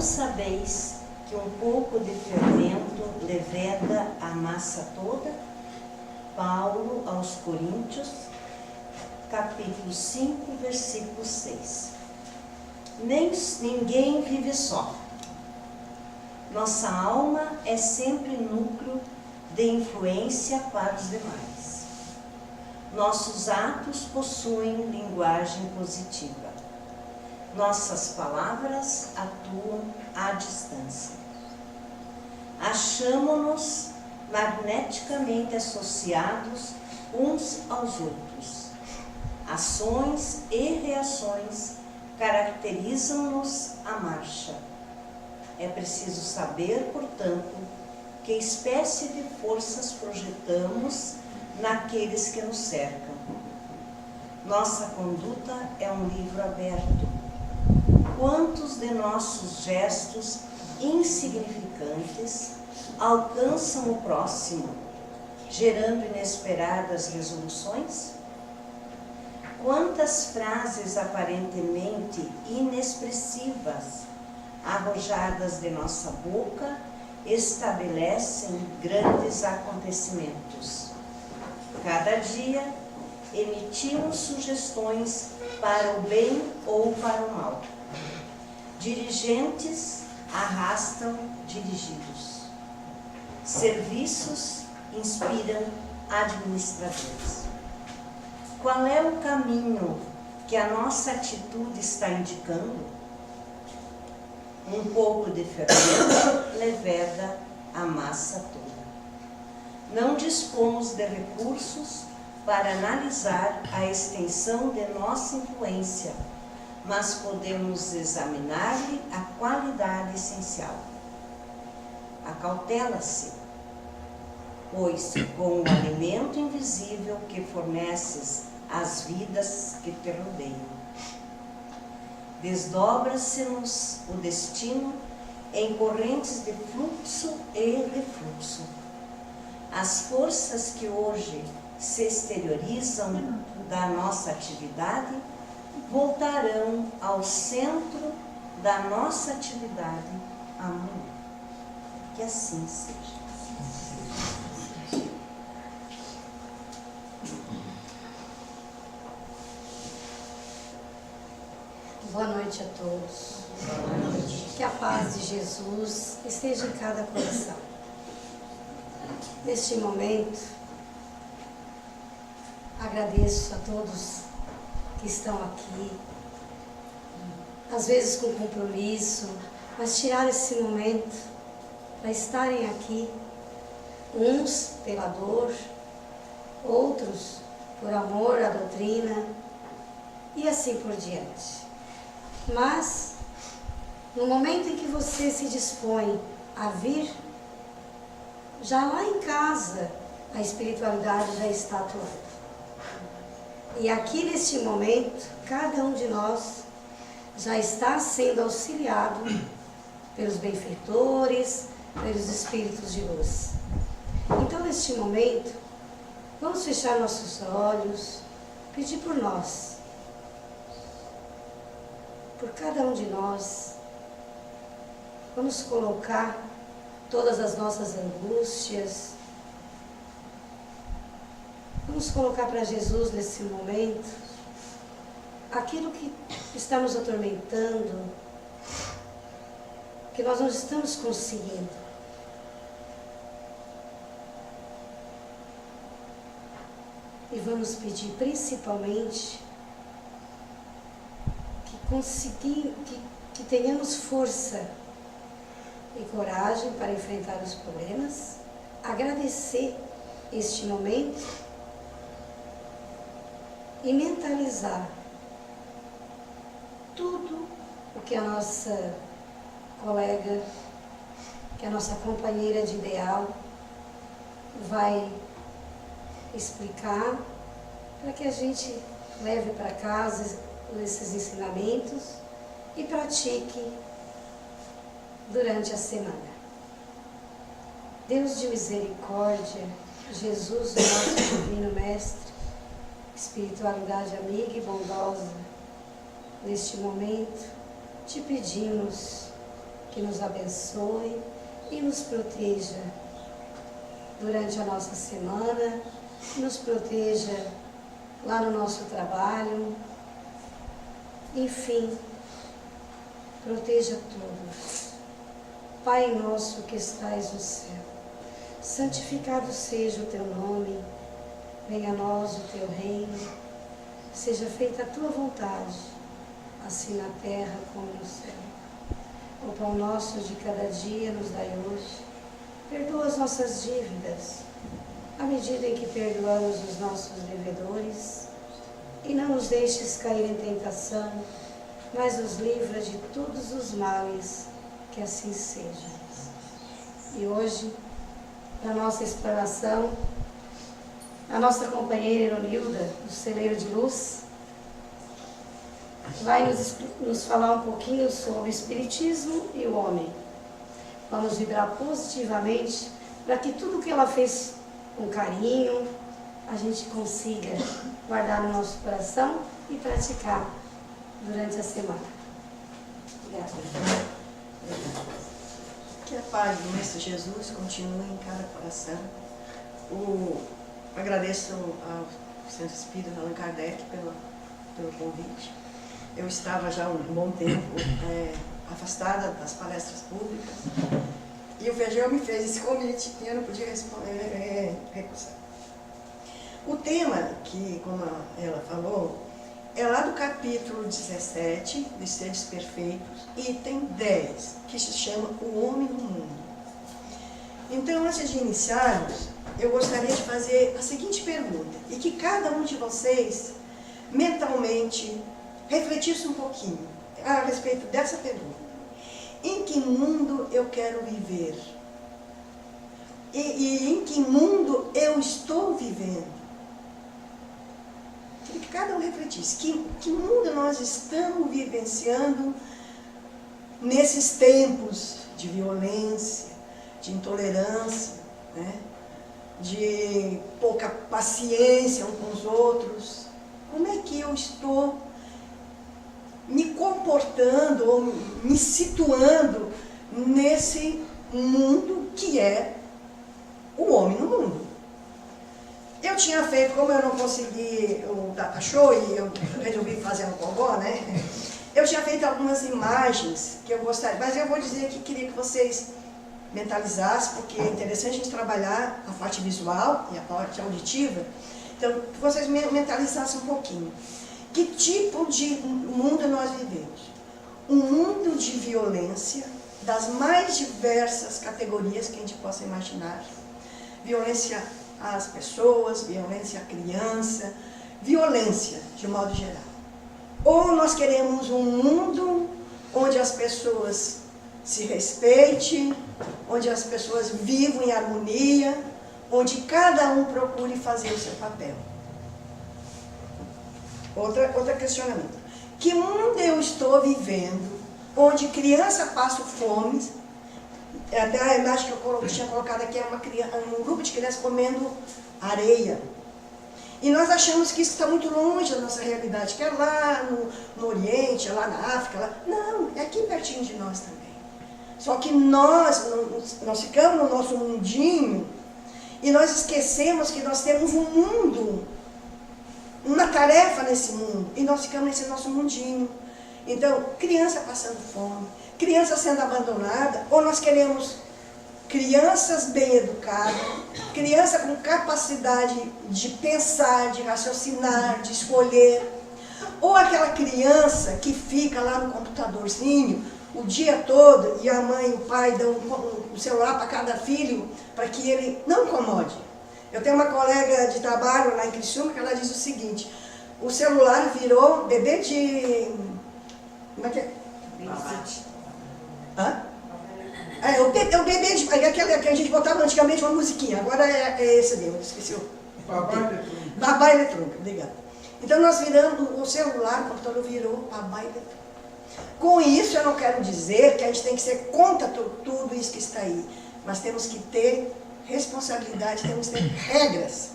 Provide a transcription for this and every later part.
sabeis que um pouco de fermento leveda a massa toda? Paulo aos Coríntios, capítulo 5, versículo 6. Ninguém vive só. Nossa alma é sempre núcleo de influência para os demais. Nossos atos possuem linguagem positiva. Nossas palavras atuam à distância. Achamo-nos magneticamente associados uns aos outros. Ações e reações caracterizam-nos a marcha. É preciso saber, portanto, que espécie de forças projetamos naqueles que nos cercam. Nossa conduta é um livro aberto. Quantos de nossos gestos insignificantes alcançam o próximo, gerando inesperadas resoluções? Quantas frases aparentemente inexpressivas arrojadas de nossa boca estabelecem grandes acontecimentos. Cada dia emitimos sugestões para o bem ou para o mal. Dirigentes arrastam dirigidos. Serviços inspiram administradores. Qual é o caminho que a nossa atitude está indicando? Um pouco de fermento leveda a massa toda. Não dispomos de recursos para analisar a extensão de nossa influência, mas podemos examinar-lhe a qualidade essencial. Acautela-se, pois com o alimento invisível que forneces às vidas que te rodeiam. Desdobra-se-nos o destino em correntes de fluxo e refluxo. As forças que hoje se exteriorizam da nossa atividade voltarão ao centro da nossa atividade amanhã. Que assim seja. Boa noite a todos. Boa noite. Que a paz de Jesus esteja em cada coração. Neste momento, agradeço a todos que estão aqui, às vezes com compromisso, mas tirar esse momento para estarem aqui, uns pela dor, outros por amor à doutrina e assim por diante. Mas, no momento em que você se dispõe a vir, já lá em casa a espiritualidade já está atuando. E aqui neste momento, cada um de nós já está sendo auxiliado pelos benfeitores, pelos espíritos de luz. Então, neste momento, vamos fechar nossos olhos, pedir por nós, por cada um de nós. Vamos colocar todas as nossas angústias, vamos colocar para Jesus nesse momento aquilo que está nos atormentando, que nós não estamos conseguindo. E vamos pedir principalmente que tenhamos força e coragem para enfrentar os problemas, agradecer este momento e mentalizar tudo o que a nossa colega, que a nossa companheira de ideal vai explicar, para que a gente leve para casa esses ensinamentos e pratique durante a semana. Deus de misericórdia, Jesus, nosso divino mestre, espiritualidade amiga e bondosa, neste momento te pedimos que nos abençoe e nos proteja durante a nossa semana, nos proteja lá no nosso trabalho, enfim, proteja todos. Pai nosso que estais no céu, santificado seja o teu nome, venha a nós o teu reino, seja feita a tua vontade, assim na terra como no céu. O pão nosso de cada dia nos dai hoje, perdoa as nossas dívidas, à medida em que perdoamos os nossos devedores, e não nos deixes cair em tentação, mas nos livra de todos os males, que assim seja. E hoje, na nossa exploração, a nossa companheira Ironilda, do Celeiro de Luz, vai nos falar um pouquinho sobre o Espiritismo e o homem. Vamos vibrar positivamente para que tudo que ela fez com carinho, a gente consiga guardar no nosso coração e praticar durante a semana. Obrigada. Que a paz do Mestre Jesus continue em cada coração. Agradeço ao Centro Espírita Allan Kardec pelo convite. Eu estava já há um bom tempo afastada das palestras públicas e o Feijão me fez esse convite e eu não podia recusar. O tema, que, como ela falou, é lá do capítulo 17, dos Seres Perfeitos, item 10, que se chama O Homem no Mundo. Então, antes de iniciarmos, eu gostaria de fazer a seguinte pergunta, e que cada um de vocês, mentalmente, refletisse um pouquinho a respeito dessa pergunta. Em que mundo eu quero viver? E em que mundo eu estou vivendo? Queria que cada um refletisse. Que mundo nós estamos vivenciando nesses tempos de violência, de intolerância, né? De pouca paciência uns com os outros? Como é que eu estou me comportando ou me situando nesse mundo que é o homem no mundo? Eu tinha feito, como eu não consegui o data show e eu resolvi fazer um cogó, né? Eu tinha feito algumas imagens que eu gostaria, mas eu vou dizer que queria que vocês mentalizassem, porque é interessante a gente trabalhar a parte visual e a parte auditiva. Então, que vocês mentalizassem um pouquinho. Que tipo de mundo nós vivemos? Um mundo de violência, das mais diversas categorias que a gente possa imaginar. Violência às pessoas, violência à criança, violência de modo geral. Ou nós queremos um mundo onde as pessoas se respeitem, onde as pessoas vivam em harmonia, onde cada um procure fazer o seu papel. Outro questionamento. Que mundo eu estou vivendo onde criança passa fome? Até a imagem que eu tinha colocado aqui é um grupo de crianças comendo areia. E nós achamos que isso está muito longe da nossa realidade, que é lá no Oriente, é lá na África. Lá. Não, é aqui pertinho de nós também. Só que nós ficamos no nosso mundinho e nós esquecemos que nós temos um mundo, uma tarefa nesse mundo, e nós ficamos nesse nosso mundinho. Então, criança passando fome, criança sendo abandonada, ou nós queremos crianças bem educadas, criança com capacidade de pensar, de raciocinar, de escolher, ou aquela criança que fica lá no computadorzinho o dia todo e a mãe e o pai dão um celular para cada filho para que ele não incomode. Eu tenho uma colega de trabalho lá em Criciúma que ela diz o seguinte: o celular virou bebê de... Como é que é? Hã? O bebê de... Aquele que a gente botava antigamente uma musiquinha, agora é esse mesmo, esqueci o... Babá eletrônico. Babá eletrônico, obrigada. Então nós viramos, o celular, o computador virou babá eletrônico. Com isso eu não quero dizer que a gente tem que ser contra tudo isso que está aí, mas temos que ter responsabilidade, temos que ter regras.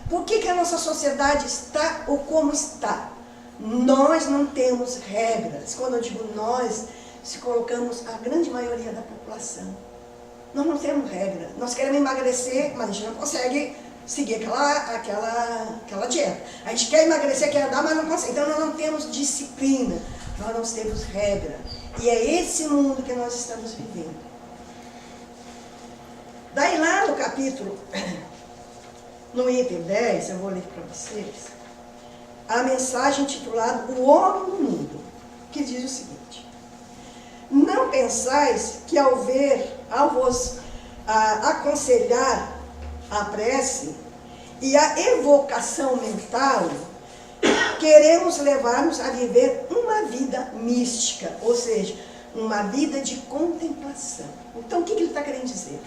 Por que a nossa sociedade está ou como está? Nós não temos regras. Quando eu digo nós, se colocamos a grande maioria da população. Nós não temos regra. Nós queremos emagrecer, mas a gente não consegue seguir aquela dieta. A gente quer emagrecer, quer andar, mas não consegue. Então nós não temos disciplina, nós não temos regra. E é esse mundo que nós estamos vivendo. Daí lá no capítulo, no item 10, eu vou ler para vocês, a mensagem intitulada O Homem no Mundo, que diz o seguinte: não pensais que ao vos aconselhar a prece e a evocação mental, queremos levar-nos a viver uma vida mística, ou seja, uma vida de contemplação. Então, o que ele está querendo dizer?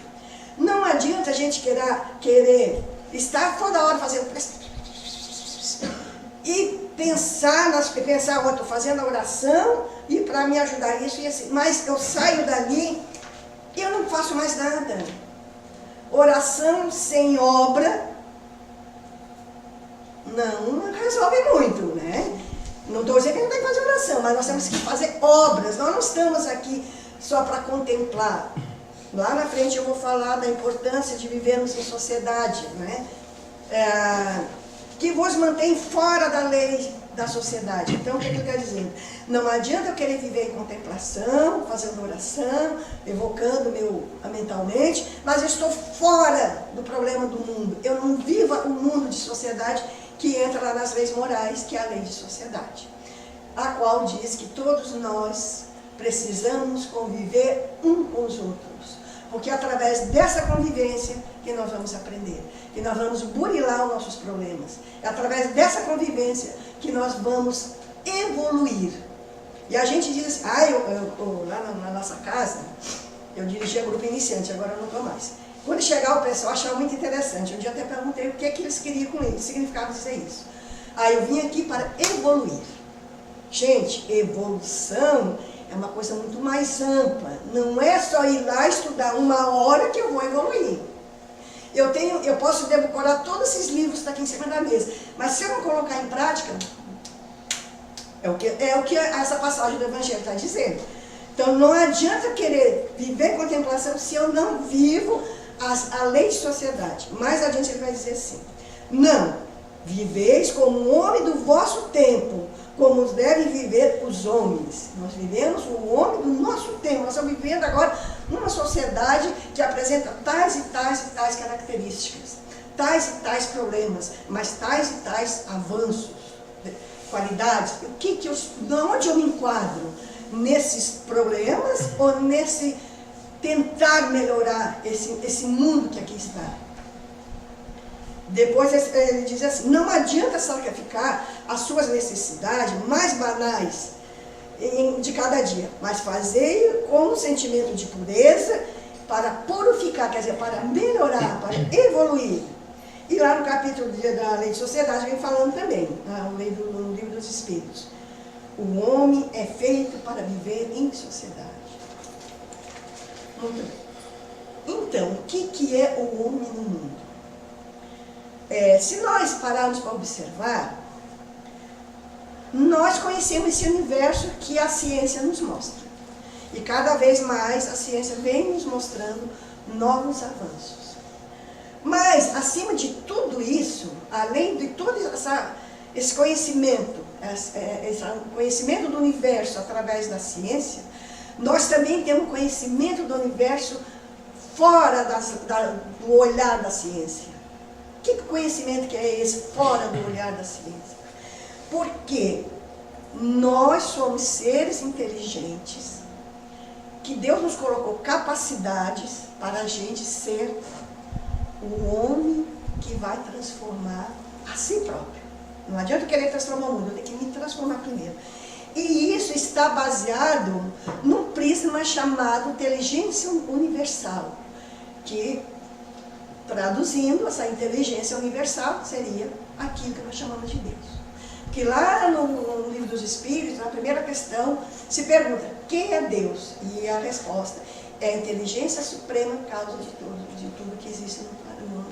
Não adianta a gente querer estar toda hora fazendo e pensar, eu estou fazendo a oração e para me ajudar isso e assim, mas eu saio dali e eu não faço mais nada. Oração sem obra não resolve muito, né? Não estou dizendo que não tem que fazer oração, mas nós temos que fazer obras. Nós não estamos aqui só para contemplar. Lá na frente eu vou falar da importância de vivermos em sociedade, né? Que vos mantém fora da lei da sociedade. Então, o que ele está dizendo? Não adianta eu querer viver em contemplação, fazendo oração, evocando mentalmente, mas eu estou fora do problema do mundo. Eu não vivo o mundo de sociedade que entra lá nas leis morais, que é a lei de sociedade, a qual diz que todos nós precisamos conviver um com os outros. Porque é através dessa convivência que nós vamos aprender, que nós vamos burilar os nossos problemas. É através dessa convivência que nós vamos evoluir. E a gente diz assim, lá na nossa casa, eu dirigia grupo iniciante, agora eu não estou mais. Quando chegar o pessoal, achava muito interessante. Um dia até perguntei o que eles queriam com isso, significava dizer isso. Aí eu vim aqui para evoluir. Gente, evolução é uma coisa muito mais ampla. Não é só ir lá estudar uma hora que eu vou evoluir. Eu posso decorar todos esses livros que estão aqui em cima da mesa, mas se eu não colocar em prática, é o que essa passagem do Evangelho está dizendo. Então não adianta querer viver contemplação se eu não vivo a lei de sociedade. Mais adiante ele vai dizer assim: não, viveis como um homem do vosso tempo, como devem viver os homens. Nós vivemos o homem do nosso tempo. Nós estamos vivendo agora numa sociedade que apresenta tais e tais e tais características, tais e tais problemas, mas tais e tais avanços, qualidades. Onde eu me enquadro? Nesses problemas ou nesse tentar melhorar esse mundo que aqui está? Depois ele diz assim: não adianta sacrificar as suas necessidades mais banais de cada dia, mas fazei com um sentimento de pureza para purificar, quer dizer, para melhorar, para evoluir. E lá no capítulo da Lei de Sociedade vem falando também, no livro dos Espíritos: o homem é feito para viver em sociedade. Muito bem. Então, o que é o homem no mundo? Se nós pararmos para observar, nós conhecemos esse universo que a ciência nos mostra. E cada vez mais a ciência vem nos mostrando novos avanços. Mas, acima de tudo isso, além de todo esse conhecimento, esse conhecimento do universo através da ciência, nós também temos conhecimento do universo fora do olhar da ciência. Que conhecimento que é esse fora do olhar da ciência? Porque nós somos seres inteligentes, que Deus nos colocou capacidades para a gente ser o homem que vai transformar a si próprio. Não adianta eu querer transformar o mundo, eu tenho que me transformar primeiro. E isso está baseado num prisma chamado inteligência universal, que, traduzindo, essa inteligência universal seria aquilo que nós chamamos de Deus. Que lá no livro dos Espíritos, na primeira questão, se pergunta: quem é Deus? E a resposta é a inteligência suprema causa de tudo que existe no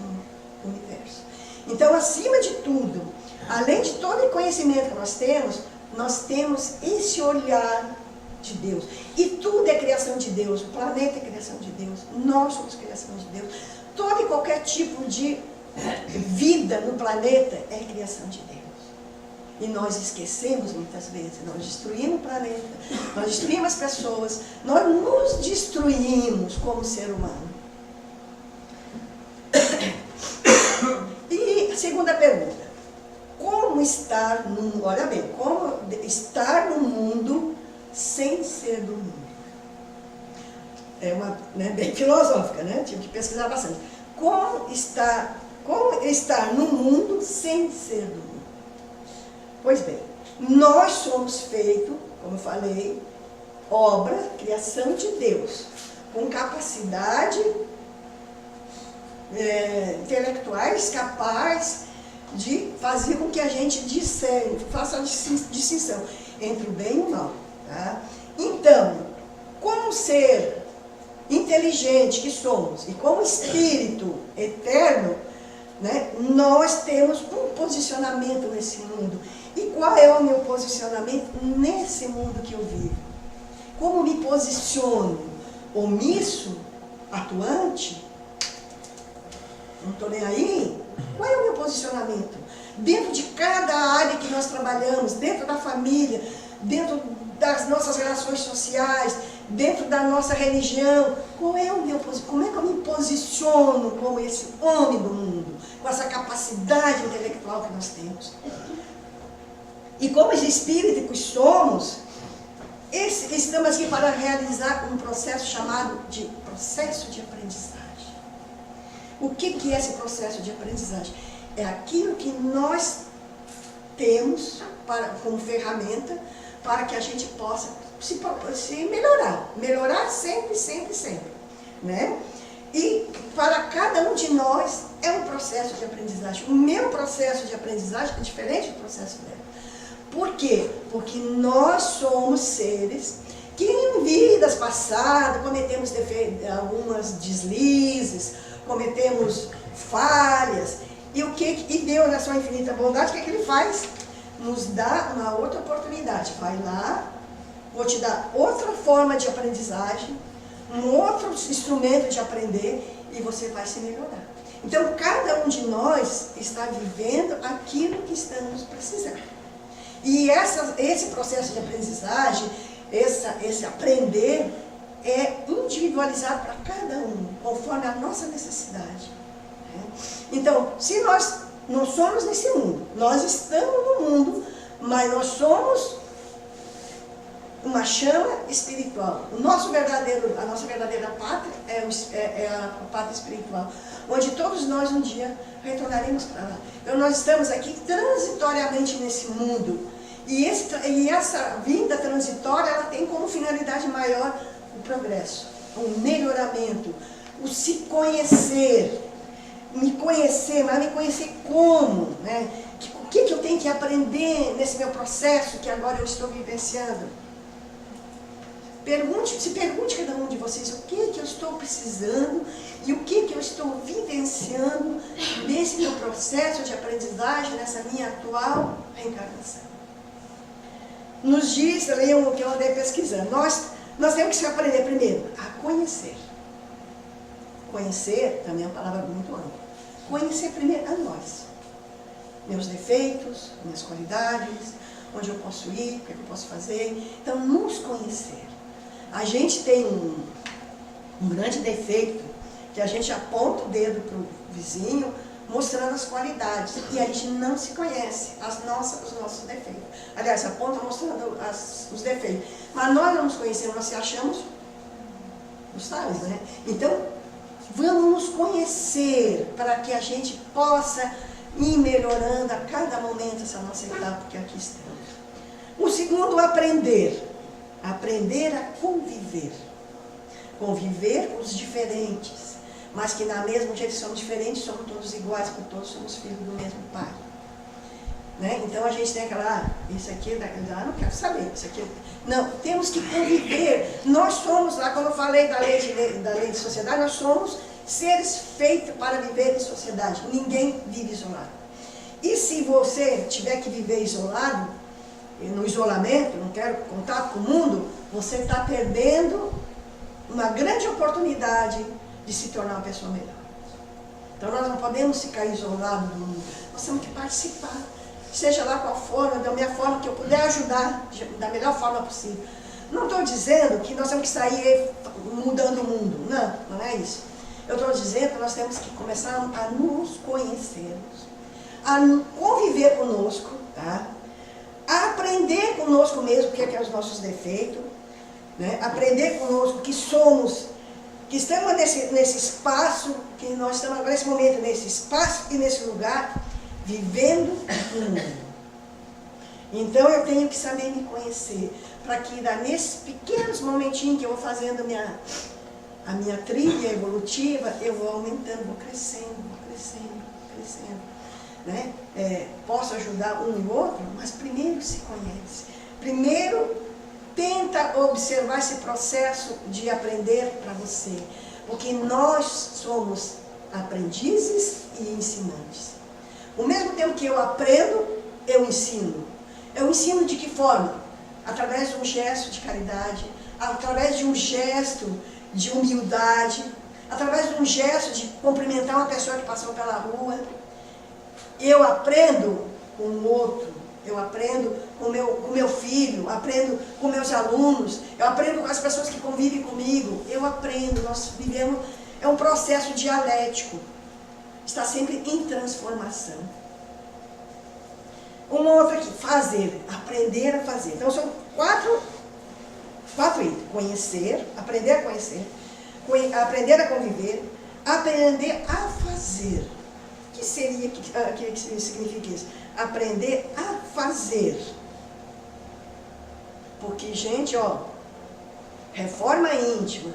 universo. Então, acima de tudo, além de todo o conhecimento que nós temos esse olhar de Deus. E tudo é criação de Deus. O planeta é criação de Deus. Nós somos criação de Deus. Todo e qualquer tipo de vida no planeta é criação de Deus. E nós esquecemos muitas vezes. Nós destruímos o planeta. Nós destruímos as pessoas. Nós nos destruímos como ser humano. E a segunda pergunta. Como estar no mundo? Olha bem, como estar no mundo sem ser do mundo? É uma, né, bem filosófica, né? Tive que pesquisar bastante. Como estar no mundo sem ser do mundo? Pois bem, nós somos feitos, como eu falei, obra, criação de Deus, com capacidade intelectuais, capaz de fazer com que a gente discerne, faça a distinção entre o bem e o mal. Tá? Então, como ser inteligente que somos e como espírito eterno, né, nós temos um posicionamento nesse mundo. E qual é o meu posicionamento nesse mundo que eu vivo? Como me posiciono? Omisso? Atuante? Não estou nem aí? Qual é o meu posicionamento? Dentro de cada área que nós trabalhamos, dentro da família, dentro das nossas relações sociais, dentro da nossa religião, qual é o meu posicionamento? Como é que eu me posiciono como esse homem do mundo, com essa capacidade intelectual que nós temos? E como os espíritos somos, estamos aqui para realizar um processo chamado de processo de aprendizagem. O que é esse processo de aprendizagem? É aquilo que nós temos como ferramenta para que a gente possa se melhorar. Melhorar sempre, sempre, sempre. Né? E para cada um de nós é um processo de aprendizagem. O meu processo de aprendizagem é diferente do processo dela. Por quê? Porque nós somos seres que em vidas passadas cometemos algumas deslizes, cometemos falhas. E Deus, na sua infinita bondade, o que Ele faz? Nos dá uma outra oportunidade. Vai lá, vou te dar outra forma de aprendizagem, um outro instrumento de aprender, e você vai se melhorar. Então, cada um de nós está vivendo aquilo que estamos precisando. E esse processo de aprendizagem, esse aprender, é individualizado para cada um, conforme a nossa necessidade. Então, se nós não somos nesse mundo, nós estamos no mundo, mas nós somos uma chama espiritual. A nossa verdadeira pátria é a pátria espiritual, onde todos nós um dia retornaremos para lá. Então nós estamos aqui transitoriamente nesse mundo. E essa vinda transitória, ela tem como finalidade maior o progresso, o melhoramento, o se conhecer. Me conhecer, mas me conhecer como? Né? O que eu tenho que aprender nesse meu processo que agora eu estou vivenciando? Se pergunte cada um de vocês o que eu estou precisando e o que eu estou vivenciando nesse meu processo de aprendizagem, nessa minha atual reencarnação. Nos diz, leiam o que eu andei pesquisando, nós temos que aprender primeiro a conhecer. Conhecer também é uma palavra muito ampla. Conhecer primeiro a nós. Meus defeitos, minhas qualidades, onde eu posso ir, o que eu posso fazer. Então, nos conhecer. A gente tem um grande defeito, que a gente aponta o dedo para o vizinho, mostrando as qualidades. E a gente não se conhece, os nossos defeitos. Aliás, aponta mostrando os defeitos. Mas nós não nos conhecemos, nós se achamos os tais, né? Então, vamos nos conhecer para que a gente possa ir melhorando a cada momento essa nossa etapa que aqui estamos. O segundo, aprender. Aprender a conviver. Conviver com os diferentes. Mas que na mesma jeito somos diferentes, somos todos iguais, porque todos somos filhos do mesmo pai. Né? Então a gente tem aquela, isso aqui, não quero saber, isso aqui. Não, temos que conviver. Nós somos, lá como eu falei da lei de sociedade, nós somos seres feitos para viver em sociedade. Ninguém vive isolado. E se você tiver que viver isolado, no isolamento, não quero contato com o mundo, você está perdendo uma grande oportunidade de se tornar uma pessoa melhor. Então nós não podemos ficar isolados do mundo, nós temos que participar, seja lá qual forma, da minha forma que eu puder ajudar, da melhor forma possível. Não estou dizendo que nós temos que sair mudando o mundo, não é isso. Eu estou dizendo que nós temos que começar a nos conhecermos, a conviver conosco, tá? A aprender conosco mesmo o que é os nossos defeitos, né? Aprender conosco que somos, que estamos nesse espaço, que nós estamos agora nesse momento, nesse espaço e nesse lugar, vivendo no mundo. Então eu tenho que saber me conhecer, para que nesses pequenos momentinhos que eu vou fazendo a minha trilha evolutiva, eu vou aumentando, vou crescendo, né? Posso ajudar um e outro, mas primeiro se conhece. Primeiro tenta observar esse processo de aprender para você, porque nós somos aprendizes e ensinantes. Ao mesmo tempo que eu aprendo, eu ensino. Eu ensino de que forma? Através de um gesto de caridade, através de um gesto de humildade, através de um gesto de cumprimentar uma pessoa que passou pela rua. Eu aprendo com o outro, eu aprendo com o meu filho, aprendo com meus alunos, eu aprendo com as pessoas que convivem comigo, eu aprendo, nós vivemos, é um processo dialético, está sempre em transformação. Uma outra aqui, fazer, aprender a fazer. Então são quatro itens: conhecer, aprender a conhecer, aprender a conviver, aprender a fazer. O que seria, que significa isso? Aprender a fazer. Porque, gente, reforma íntima,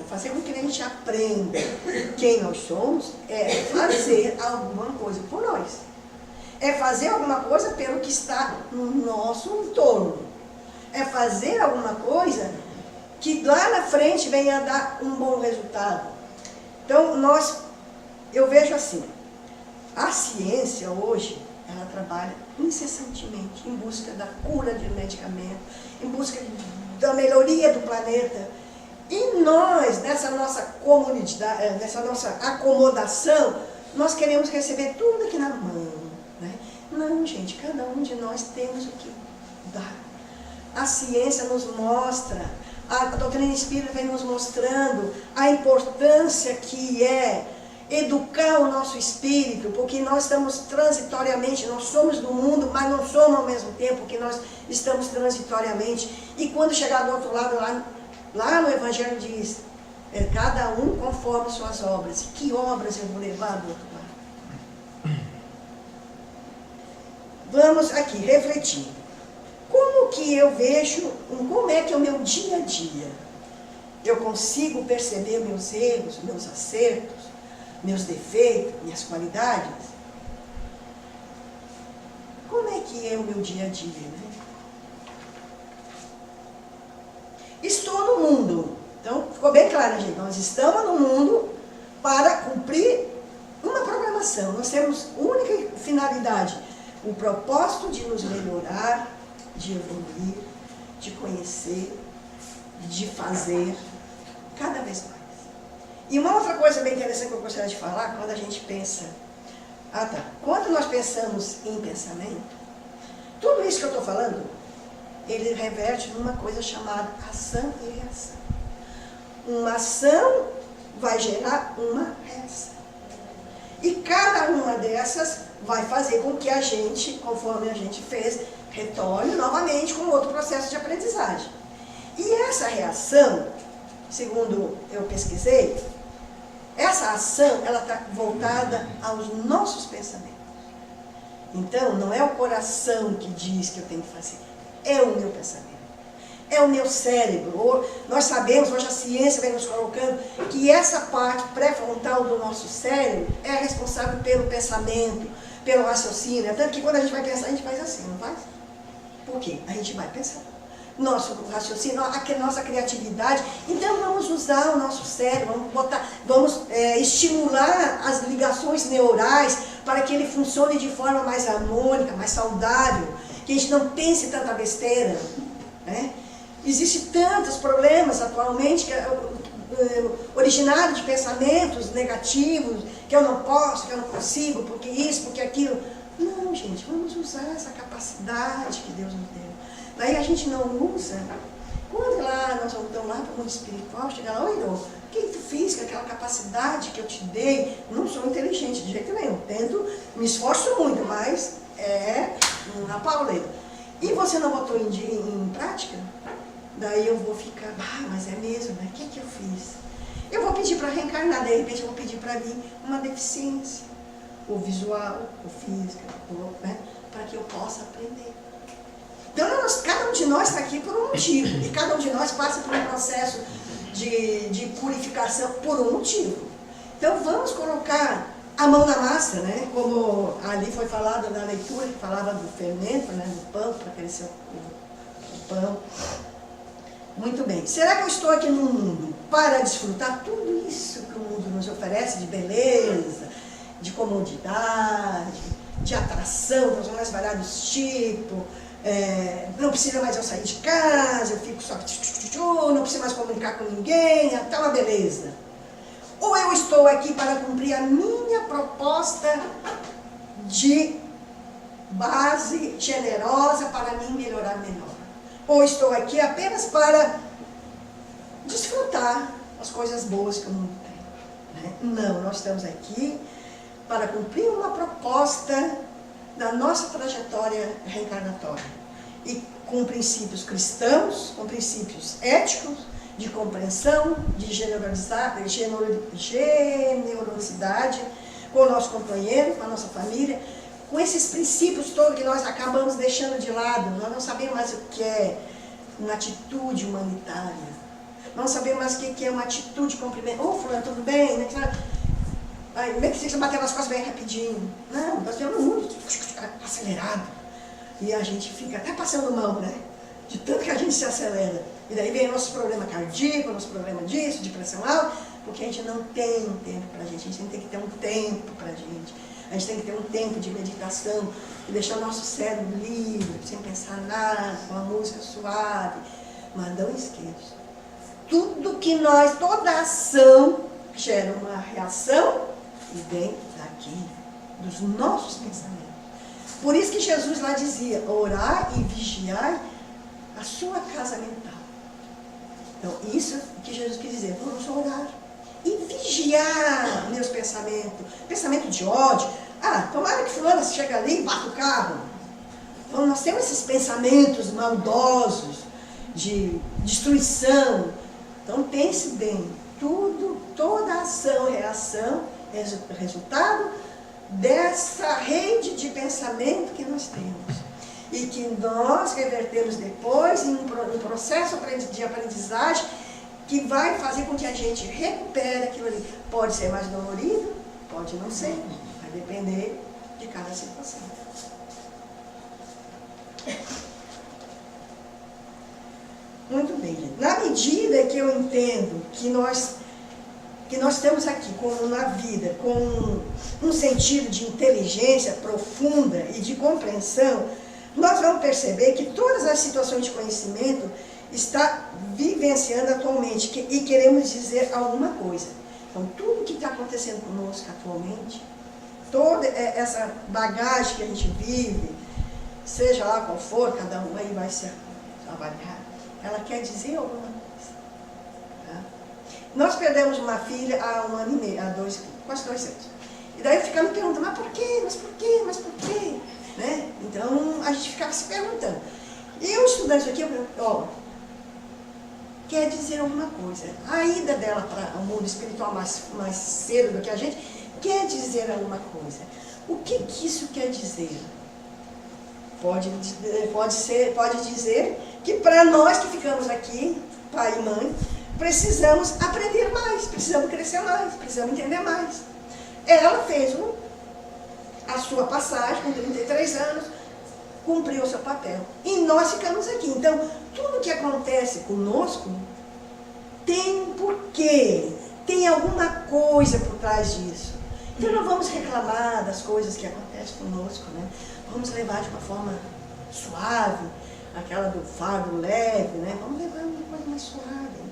fazer com que a gente aprenda quem nós somos, é fazer alguma coisa por nós. É fazer alguma coisa pelo que está no nosso entorno. É fazer alguma coisa que lá na frente venha a dar um bom resultado. Então, eu vejo assim, a ciência hoje, ela trabalha incessantemente em busca da cura de medicamento, em busca da melhoria do planeta. E nós, nessa nossa comunidade, nessa nossa acomodação, nós queremos receber tudo aqui na mão, né? Não, gente, cada um de nós temos o que dar. A ciência nos mostra, a doutrina espírita vem nos mostrando a importância que é educar o nosso espírito, porque nós estamos transitoriamente, nós somos do mundo, mas não somos ao mesmo tempo que nós estamos transitoriamente. E quando chegar do outro lado, lá no Evangelho diz, cada um conforme suas obras. E que obras eu vou levar do outro lado? Vamos aqui refletir. Como que eu vejo, como é que é o meu dia a dia? Eu consigo perceber meus erros, meus acertos, meus defeitos, minhas qualidades? Como é que é o meu dia a dia, né? Estou no mundo. Então, ficou bem claro, gente. Nós estamos no mundo para cumprir uma programação. Nós temos única finalidade, o propósito de nos melhorar, de evoluir, de conhecer, de fazer cada vez mais. E uma outra coisa bem interessante que eu gostaria de falar, quando a gente pensa, quando nós pensamos em pensamento, tudo isso que eu estou falando, ele reverte numa coisa chamada ação e reação. Uma ação vai gerar uma reação. E cada uma dessas vai fazer com que a gente, conforme a gente fez, retorne novamente com outro processo de aprendizagem. E essa reação, segundo eu pesquisei, essa ação, ela está voltada aos nossos pensamentos. Então, não é o coração que diz que eu tenho que fazer, é o meu pensamento. É o meu cérebro. Nós sabemos, hoje a ciência vem nos colocando, que essa parte pré-frontal do nosso cérebro é responsável pelo pensamento, pelo raciocínio. Tanto que quando a gente vai pensar, a gente faz assim, não faz? Por quê? A gente vai pensar. Nosso raciocínio, nossa criatividade. Então vamos usar o nosso cérebro, vamos estimular as ligações neurais para que ele funcione de forma mais harmônica, mais saudável. que a gente não pense tanta besteira, né? Existem tantos problemas atualmente, originários de pensamentos negativos, que eu não posso, que eu não consigo, porque isso, porque aquilo. Não, gente, vamos usar essa capacidade que Deus nos deu. Daí a gente não usa. Quando lá nós voltamos lá para o mundo espiritual, chega lá, oi, o que tu fiz com aquela capacidade que eu te dei? Não sou inteligente de jeito nenhum, tento, me esforço muito, mas é na pauleira. E você não botou em prática? Daí eu vou ficar, mas é mesmo, né? O que eu fiz? Eu vou pedir para reencarnar, de repente eu vou pedir para vir uma deficiência, ou visual, ou física, né? Para que eu possa aprender. Então, cada um de nós está aqui por um motivo, e cada um de nós passa por um processo de purificação por um motivo. Então, vamos colocar a mão na massa, né? Como ali foi falado na leitura, que falava do fermento, né? Do pão, para crescer o pão. Muito bem. Será que eu estou aqui no mundo para desfrutar tudo isso que o mundo nos oferece de beleza, de comodidade, de atração dos mais variados tipos? Não precisa mais eu sair de casa, eu fico só, não preciso mais comunicar com ninguém, tá uma beleza. Ou eu estou aqui para cumprir a minha proposta de base generosa para mim melhorar melhor. Ou estou aqui apenas para desfrutar as coisas boas que o mundo tem, né? Não, nós estamos aqui para cumprir uma proposta da nossa trajetória reencarnatória. E com princípios cristãos, com princípios éticos, de compreensão, de generosidade, com o nosso companheiro, com a nossa família, com esses princípios todos que nós acabamos deixando de lado. Nós não sabemos mais o que é uma atitude humanitária. Não sabemos mais o que é uma atitude de cumprimento. Ô, fulano, tudo bem? Né? Aí, como é que você bater nas costas bem rapidinho? Não, nós temos um mundo acelerado. E a gente fica até passando mal, né? De tanto que a gente se acelera. E daí vem nosso problema cardíaco, nosso problema disso, de pressão alta, porque a gente não tem um tempo pra gente. A gente tem que ter um tempo pra gente. A gente tem que ter um tempo de meditação, de deixar o nosso cérebro livre, sem pensar nada, com a música suave. Mas não esqueça, tudo que nós, toda ação gera uma reação e vem daqui, dos nossos pensamentos. Por isso que Jesus lá dizia, orar e vigiar a sua casa mental. Então, isso que Jesus quis dizer, vamos orar e vigiar meus pensamentos. Pensamento de ódio. Tomara que fulana chega ali e bata o carro. Então, nós temos esses pensamentos maldosos de destruição. Então, pense bem. Toda ação e reação é resultado dessa rede de pensamento que nós temos. E que nós revertemos depois em um processo de aprendizagem que vai fazer com que a gente recupere aquilo ali. Pode ser mais dolorido, pode não ser. Vai depender de cada situação. Muito bem, gente. Na medida que eu entendo que nós estamos aqui na vida com um sentido de inteligência profunda e de compreensão, nós vamos perceber que todas as situações de conhecimento está vivenciando atualmente e queremos dizer alguma coisa. Então, tudo que está acontecendo conosco atualmente, toda essa bagagem que a gente vive, seja lá qual for, cada um aí vai se avaliar, ela quer dizer alguma coisa. Tá? Nós perdemos uma filha há 1 ano e meio, quase 2 anos. E daí ficamos perguntando, mas por quê? Mas por quê? Mas por quê? Né? Então, a gente ficava se perguntando. E um estudante aqui, quer dizer alguma coisa. A ida dela para o mundo espiritual mais cedo do que a gente, quer dizer alguma coisa. O que isso quer dizer? Pode dizer que para nós que ficamos aqui, pai e mãe, precisamos aprender mais, precisamos crescer mais, precisamos entender mais. Ela fez a sua passagem com 33 anos, cumpriu o seu papel. E nós ficamos aqui. Então, tudo que acontece conosco tem um porquê, tem alguma coisa por trás disso. Então, não vamos reclamar das coisas que acontecem conosco, né? Vamos levar de uma forma suave, aquela do fardo leve, né? Vamos levar uma coisa mais suave.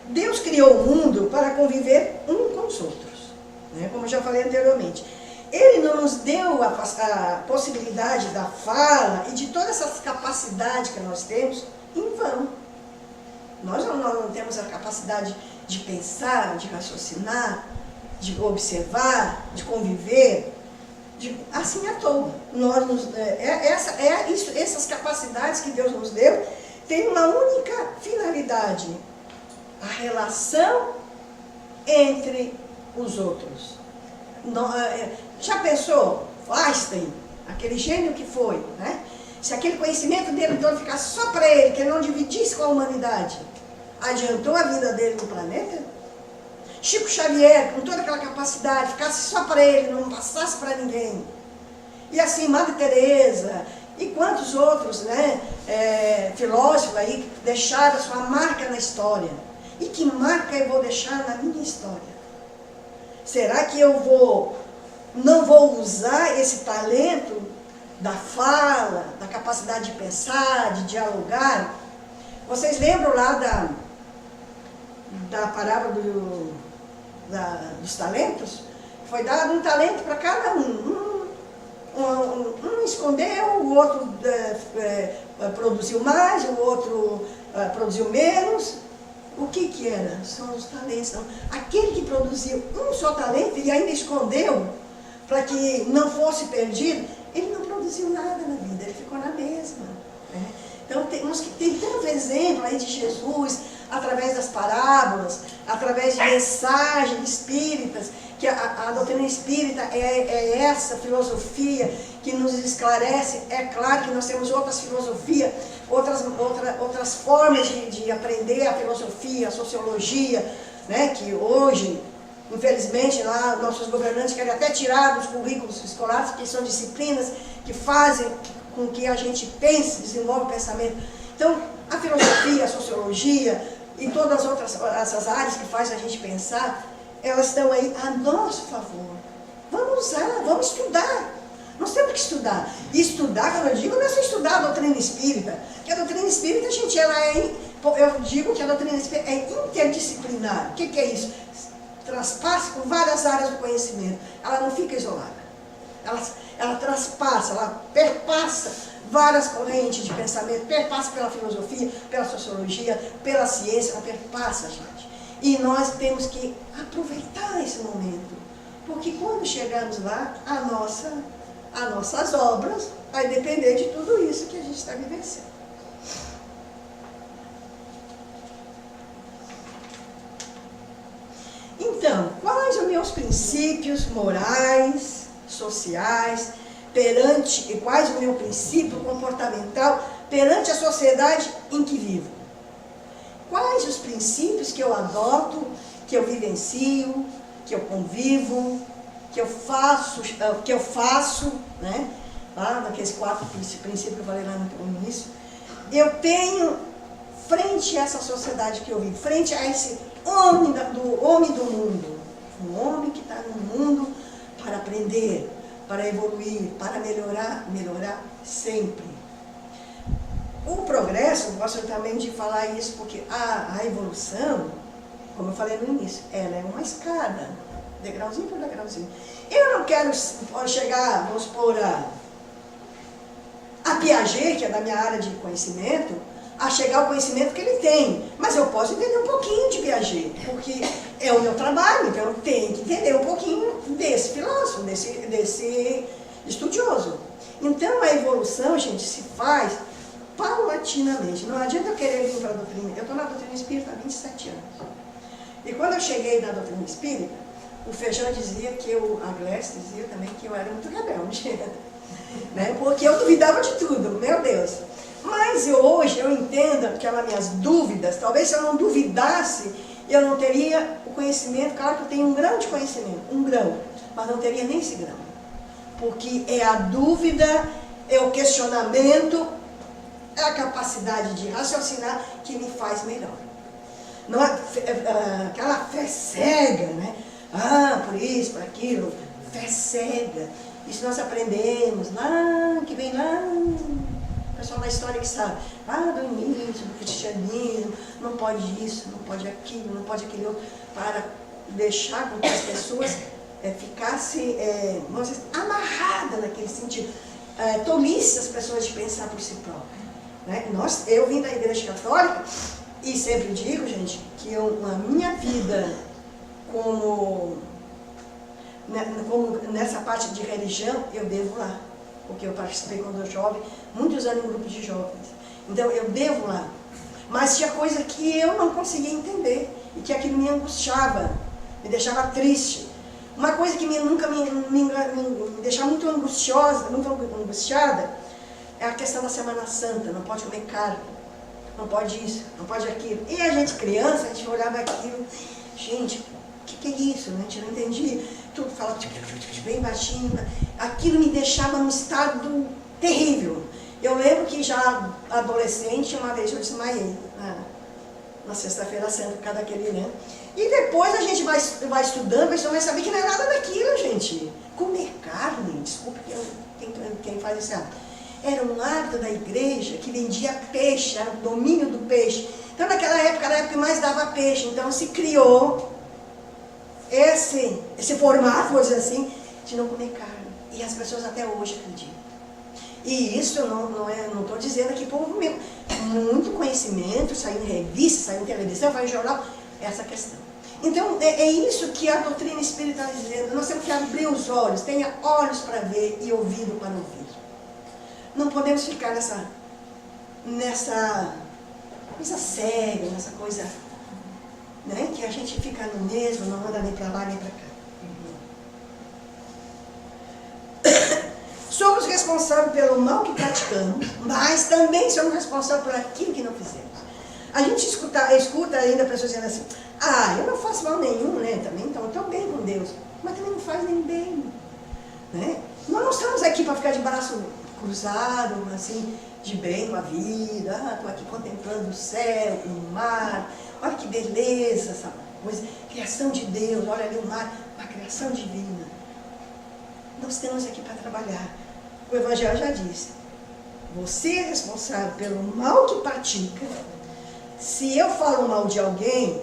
Deus criou o mundo para conviver um com os outros, né? Como eu já falei anteriormente. Ele não nos deu a possibilidade da fala e de todas essas capacidades que nós temos em vão. Nós não temos a capacidade de pensar, de raciocinar, de observar, de conviver, assim à toa. Essas capacidades que Deus nos deu têm uma única finalidade: a relação entre os outros. Já pensou, Einstein, aquele gênio que foi, né? Se aquele conhecimento dele todo ficasse só para ele, que ele não dividisse com a humanidade, adiantou a vida dele no planeta? Chico Xavier, com toda aquela capacidade, ficasse só para ele, não passasse para ninguém. E assim, Madre Teresa e quantos outros, né, filósofos aí que deixaram a sua marca na história. E que marca eu vou deixar na minha história? Será que eu não vou usar esse talento da fala, da capacidade de pensar, de dialogar? Vocês lembram lá da parábola dos talentos? Foi dado um talento para cada um. Um escondeu, o outro produziu mais, o outro produziu menos. O que era? São os talentos. Então, aquele que produziu um só talento e ainda escondeu para que não fosse perdido, ele não produziu nada na vida, ele ficou na mesma. Né? Então tem tanto exemplo aí de Jesus, através das parábolas, através de mensagens espíritas, que a doutrina espírita é essa filosofia que nos esclarece. É claro que nós temos outras filosofias, outras formas de aprender a filosofia, a sociologia, né, que hoje, infelizmente, lá nossos governantes querem até tirar dos currículos escolares, que são disciplinas que fazem com que a gente pense, desenvolva o pensamento. Então, a filosofia, a sociologia e todas essas áreas que fazem a gente pensar, elas estão aí a nosso favor. Vamos usar, vamos estudar. Nós temos que estudar. E estudar, quando eu digo, não é só estudar a doutrina espírita. Porque a doutrina espírita, gente, eu digo que a doutrina espírita é interdisciplinar. O que é isso? Transpassa por várias áreas do conhecimento. Ela não fica isolada. Ela transpassa, ela perpassa várias correntes de pensamento, perpassa pela filosofia, pela sociologia, pela ciência, ela perpassa, gente. E nós temos que aproveitar esse momento. Porque quando chegarmos lá, as nossas obras vai depender de tudo isso que a gente está vivenciando. Então, quais os meus princípios morais, sociais, e quais o meu princípio comportamental perante a sociedade em que vivo? Quais os princípios que eu adoto, que eu vivencio, que eu convivo, que eu faço, né? Lá naqueles 4 princípios que eu falei lá no início, eu tenho frente a essa sociedade que eu vivo, frente a esse homem do mundo, um homem que está no mundo para aprender, para evoluir, para melhorar sempre. O progresso, eu gosto também de falar isso, porque a evolução, como eu falei no início, ela é uma escada, degrauzinho por degrauzinho. Eu não quero chegar, vamos supor, a Piaget, que é da minha área de conhecimento, a chegar ao conhecimento que ele tem. Mas eu posso entender um pouquinho de Piaget, porque é o meu trabalho, então eu tenho que entender um pouquinho desse filósofo, desse estudioso. Então a evolução, gente, se faz paulatinamente. Não adianta eu querer vir para a doutrina. Eu estou na doutrina espírita há 27 anos. E quando eu cheguei na doutrina espírita, o Feijão dizia que a Gleice dizia também que eu era muito rebelde. Né? Porque eu duvidava de tudo, meu Deus. Mas hoje eu entendo aquelas minhas dúvidas. Talvez se eu não duvidasse, eu não teria o conhecimento. Claro que eu tenho um grão de conhecimento, um grão, mas não teria nem esse grão. Porque é a dúvida, é o questionamento, é a capacidade de raciocinar que me faz melhor. Não é aquela fé cega, né? por isso, por aquilo, fé cega. Isso nós aprendemos lá, que vem lá, o pessoal da história que sabe, lá do início do cristianismo, não pode isso, não pode aquilo, não pode aquele outro, para deixar com que as pessoas ficassem amarradas naquele sentido. Tolice as pessoas de pensar por si próprias. Né? Eu vim da Igreja Católica e sempre digo, gente, que a minha vida como nessa parte de religião, eu devo lá. Porque eu participei quando eu jovem, muitos anos em um grupo de jovens. Então eu devo lá. Mas tinha coisa que eu não conseguia entender e que aquilo me angustiava, me deixava triste. Uma coisa que nunca me deixava muito angustiosa, muito angustiada, é a questão da Semana Santa. Não pode comer carne, não pode isso, não pode aquilo. E a gente criança, a gente olhava aquilo, gente, o que é isso? A gente não entendia. Tudo falava bem baixinho. Aquilo me deixava num estado terrível. Eu lembro que já adolescente, uma vez eu desmaiei na sexta-feira santa, por causa daquele, né? E depois a gente vai estudando, vai saber que não é nada daquilo, gente. Comer carne, desculpa quem faz isso. Era um hábito da igreja que vendia peixe, era o domínio do peixe. Então naquela época era a época que mais dava peixe, então se criou esse formato, vou dizer assim, de não comer carne. E as pessoas até hoje acreditam. E isso eu não estou dizendo aqui povo meu. Muito conhecimento, saiu em revista, saiu em televisão, saiu em jornal, essa questão. Então, é isso que a doutrina espírita está dizendo. Nós temos que abrir os olhos, tenha olhos para ver e ouvido para ouvir. Não podemos ficar nessa coisa cega, nessa coisa, né, que a gente fica no mesmo, não anda nem para lá nem para cá. Somos responsáveis pelo mal que praticamos, mas também somos responsáveis por aquilo que não fizemos. A gente escuta ainda pessoas dizendo assim, eu não faço mal nenhum, né? Também então, eu estou bem com Deus, mas também não faz nem bem. Né? Nós não estamos aqui para ficar de braço cruzado, assim, de bem com a vida, estou aqui contemplando o céu, o mar, olha que beleza, essa coisa, criação de Deus, olha ali o mar, uma criação divina. Nós estamos aqui para trabalhar. O Evangelho já disse, você é responsável pelo mal que pratica. Se eu falo mal de alguém,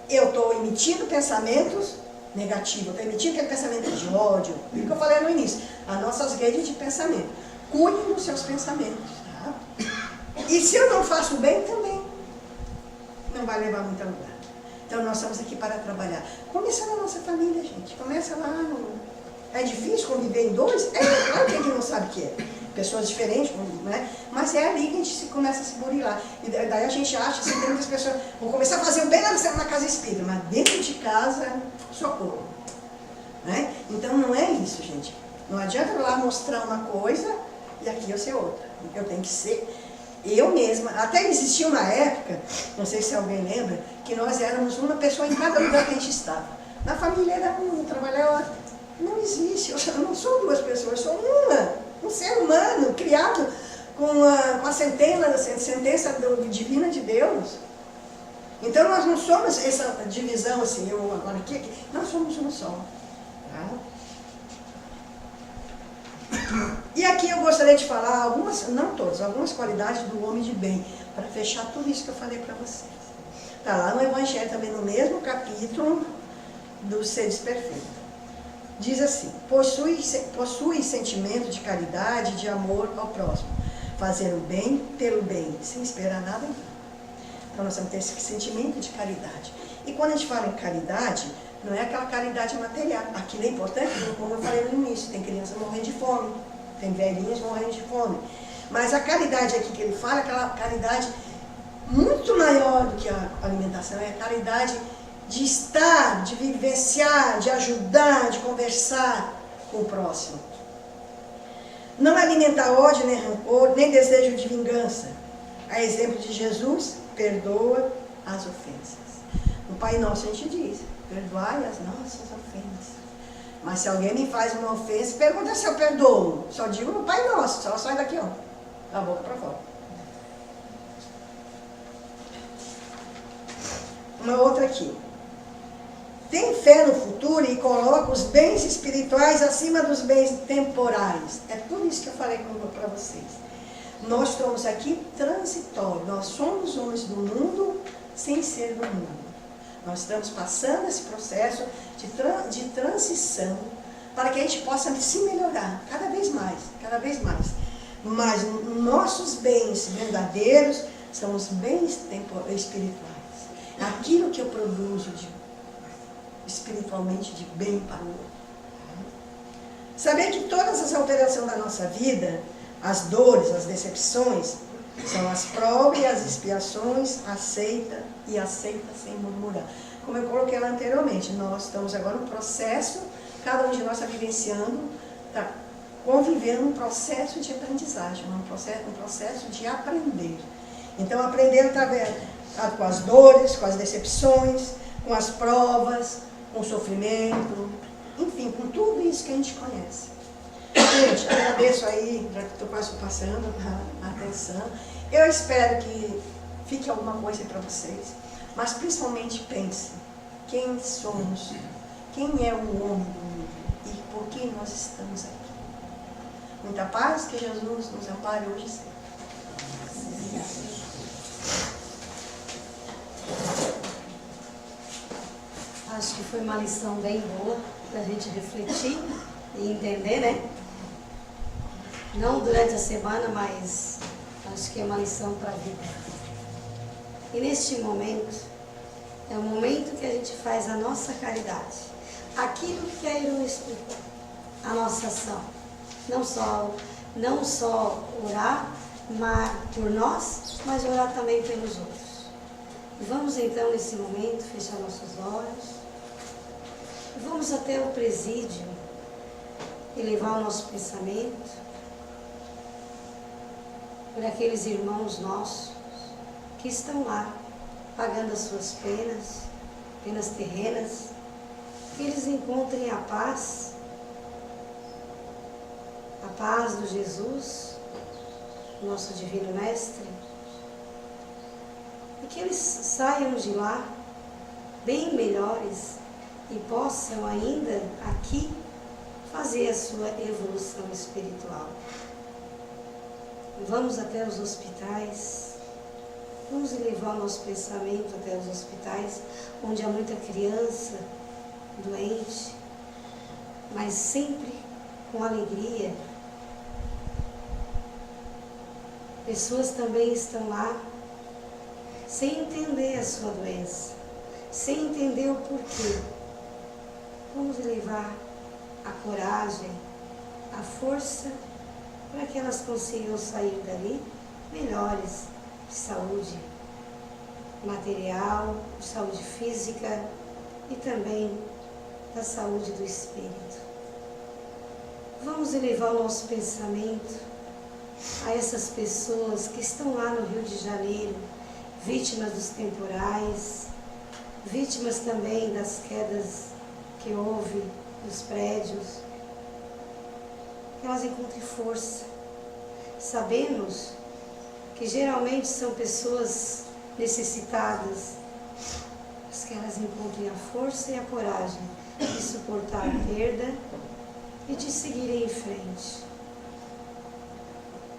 eu estou emitindo pensamentos negativos, estou emitindo aquele pensamento de ódio, o que eu falei no início, as nossas redes de pensamento. Cuide dos seus pensamentos. Tá? E se eu não faço bem, também não vai levar muito a lugar. Então nós estamos aqui para trabalhar. Começa na nossa família, gente. Começa lá no... É difícil conviver em dois? Claro que a gente não sabe o que é. Pessoas diferentes, né? Mas é ali que a gente começa a se burilar. E daí a gente acha que tem muitas pessoas vão começar a fazer o bem na casa espírita, mas dentro de casa, socorro. Né? Então não é isso, gente. Não adianta eu lá mostrar uma coisa e aqui eu ser outra. Eu tenho que ser eu mesma. Até existia uma época, não sei se alguém lembra, que nós éramos uma pessoa em cada lugar que a gente estava. Na família era uma, no trabalho era outra. Não existe, eu não sou duas pessoas, eu sou um ser humano criado com a sentença divina de Deus. Então nós não somos essa divisão assim, eu agora aqui, nós somos um só. Tá? E aqui eu gostaria de falar algumas, não todas, algumas qualidades do homem de bem, para fechar tudo isso que eu falei para vocês. Está lá no Evangelho também, no mesmo capítulo dos seres perfeitos. Diz assim, possui sentimento de caridade e de amor ao próximo, fazer o bem pelo bem, sem esperar nada em troca. Então nós temos que ter esse sentimento de caridade. E quando a gente fala em caridade, não é aquela caridade material. Aquilo é importante, como eu falei no início, tem crianças morrendo de fome, tem velhinhos morrendo de fome. Mas a caridade aqui que ele fala, aquela caridade muito maior do que a alimentação, é a caridade de estar, de vivenciar, de ajudar, de conversar com o próximo. Não alimentar ódio, nem rancor, nem desejo de vingança. A exemplo de Jesus, perdoa as ofensas. No Pai Nosso a gente diz, perdoai as nossas ofensas. Mas se alguém me faz uma ofensa, pergunta se eu perdoo. Só digo no Pai Nosso, só sai daqui, ó, da boca para fora. Uma outra aqui. tem fé no futuro e coloca os bens espirituais acima dos bens temporais. É tudo isso que eu falei para vocês. Nós estamos aqui transitórios. Nós somos homens do mundo sem ser do mundo. Nós estamos passando esse processo de transição para que a gente possa se melhorar cada vez mais, cada vez mais. Mas nossos bens verdadeiros são os bens espirituais. Aquilo que eu produzo espiritualmente de bem para o outro. Saber que todas as alterações da nossa vida, as dores, as decepções, são as provas e as expiações, aceita sem murmurar. Como eu coloquei lá anteriormente, nós estamos agora no processo, cada um de nós está vivenciando, está convivendo um processo de aprendizagem, um processo de aprender. Então, aprender através com as dores, com as decepções, com as provas, com o sofrimento, enfim, com tudo isso que a gente conhece. Gente, agradeço aí, já que estou quase passando a atenção. Eu espero que fique alguma coisa para vocês, mas principalmente pense, quem somos, quem é o homem do mundo e por que nós estamos aqui. Muita paz, que Jesus nos ampare hoje e sempre. Acho que foi uma lição bem boa para a gente refletir e entender, né? Não durante a semana, mas acho que é uma lição para a vida. E neste momento, é o momento que a gente faz a nossa caridade. Aquilo que a Irã explicou, a nossa ação. Não só orar por nós, mas orar também pelos outros. Vamos então, nesse momento, fechar nossos olhos. Vamos até o presídio e levar o nosso pensamento por aqueles irmãos nossos que estão lá, pagando as suas penas terrenas, que eles encontrem a paz do Jesus, nosso Divino Mestre, e que eles saiam de lá bem melhores e possam ainda aqui fazer a sua evolução espiritual. Vamos até os hospitais, vamos levar o nosso pensamento até os hospitais, onde há muita criança doente, mas sempre com alegria. Pessoas também estão lá sem entender a sua doença, sem entender o porquê. Vamos levar a coragem, a força, para que elas consigam sair dali melhores de saúde material, de saúde física e também da saúde do espírito. Vamos elevar o nosso pensamento a essas pessoas que estão lá no Rio de Janeiro, vítimas dos temporais, vítimas também das quedas que houve nos prédios, que elas encontrem força. Sabemos que geralmente são pessoas necessitadas, mas que elas encontrem a força e a coragem de suportar a perda e de seguirem em frente.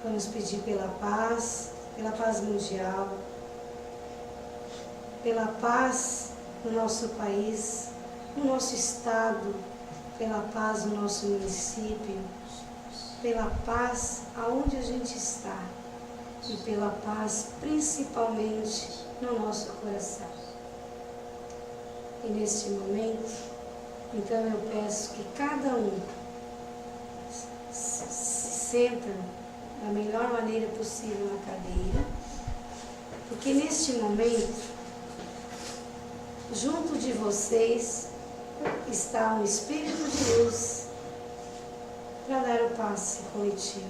Vamos pedir pela paz mundial, pela paz no nosso país, no nosso estado, pela paz no nosso município, pela paz aonde a gente está e pela paz principalmente no nosso coração. E neste momento, então eu peço que cada um se senta da melhor maneira possível na cadeira, porque neste momento, junto de vocês, está um Espírito de luz para dar o passe coletivo.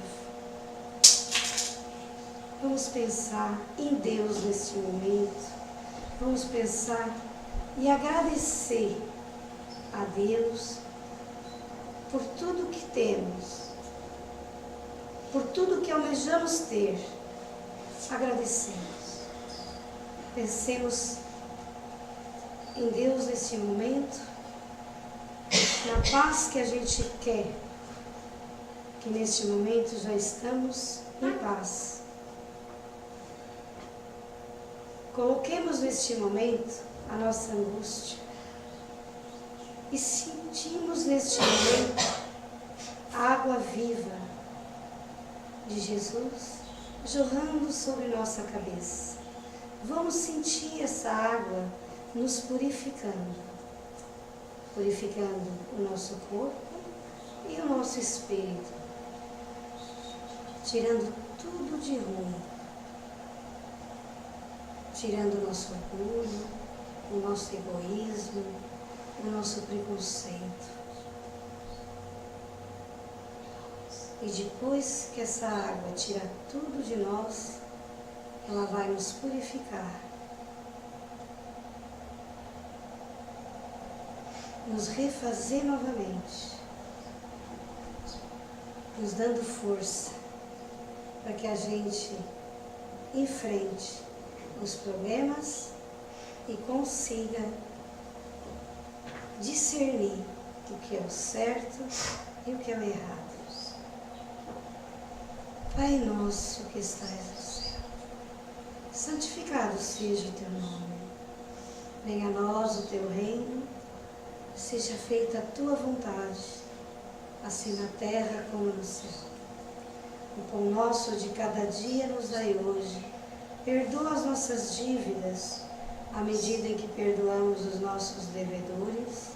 Vamos pensar em Deus neste momento, vamos pensar e agradecer a Deus por tudo que temos, por tudo que almejamos ter. Agradecemos. Pensemos em Deus nesse momento, na paz que a gente quer, que neste momento já estamos em paz. Coloquemos neste momento a nossa angústia e sentimos neste momento a água viva de Jesus jorrando sobre nossa cabeça. Vamos sentir essa água nos purificando, purificando o nosso corpo e o nosso espírito, tirando tudo de ruim, tirando o nosso orgulho, o nosso egoísmo, o nosso preconceito. E depois que essa água tira tudo de nós, ela vai nos purificar, nos refazer novamente, nos dando força para que a gente enfrente os problemas e consiga discernir o que é o certo e o que é o errado. Pai nosso que estás no céu, santificado seja o teu nome. Venha a nós o teu reino, seja feita a tua vontade, assim na terra como no céu. O pão nosso de cada dia nos dai hoje. Perdoa as nossas dívidas, à medida em que perdoamos os nossos devedores.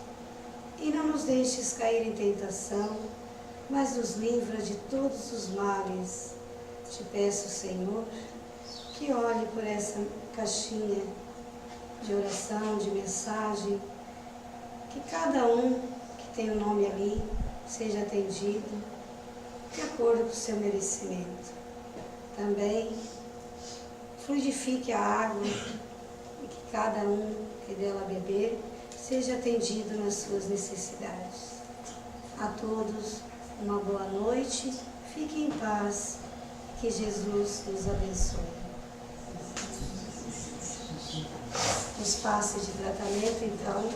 E não nos deixes cair em tentação, mas nos livra de todos os males. Te peço, Senhor, que olhe por essa caixinha de oração, de mensagem, que cada um que tem o nome ali seja atendido de acordo com o seu merecimento. Também fluidifique a água e que cada um que dela beber seja atendido nas suas necessidades. A todos, uma boa noite, fiquem em paz, que Jesus nos abençoe. Os passos de tratamento, então,